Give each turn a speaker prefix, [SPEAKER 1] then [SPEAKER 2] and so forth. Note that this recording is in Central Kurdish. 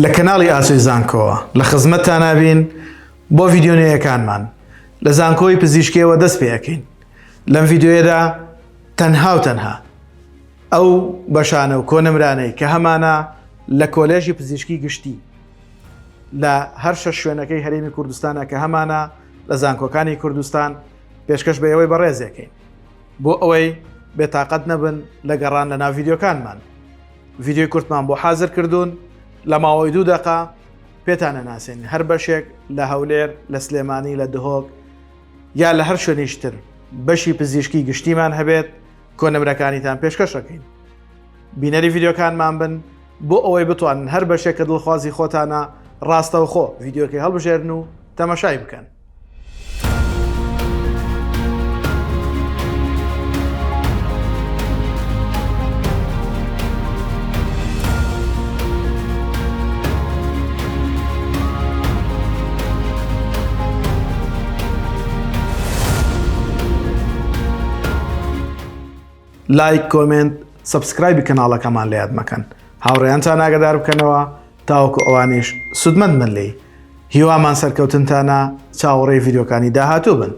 [SPEAKER 1] لە کەناڵی ئاسوی زانکۆوە لە خزمەتتان نابین بۆ ڤیدیۆنەیەکانمان لە زانکۆی پزیشکیەوە دەست پێ ئەەکەین. لەم ڤیدیۆیەدا تەنها و تەنها ئەو بەشانە و کۆنمرانەی کە هەمانە لە کۆلێژی پزیشکی گشتی لە هەر شەش شوێنەکەی هەرێمی کوردستانە کە هەمانە لە زانکۆکانی کوردستان پێشکەش بە ئەوەی بەڕێزێکەین بۆ ئەوەی بێتاقەت نەبن لە گەڕان لە ناو ڤیدیۆکانمان. ڤیدیۆی کورتمان بۆ حازر کردوون لە ماوەی 2 دقە پێتانە ناسێن هەر بەشێک لە هەولێر لە سلێمانی لە دهۆک یا لە هەر شوێنیشتر بەشی پزیشکی گشتیمان هەبێت کۆنمرەکانیتان پێشکەشەکەین. بینەری ڤیدیۆکانمان بن بۆ ئەوەی بتوانن هەر بەشێک کە دڵخوازی خۆتانە ڕاستەوخۆ ڤیدیۆکەی هەڵبژێرن و تەماشای بکەن. لایک، کۆمنت، سبسکرایبی کەناڵەکەمان لە یاد مەکەن. هاوڕێیانتان ئاگادار بکەنەوە تاوەکو ئەوانیش سودمەند من لێی. هیوامان سەرکەوتنتانە چاوەڕێی ڤیدیۆکانی داهاتوو بن.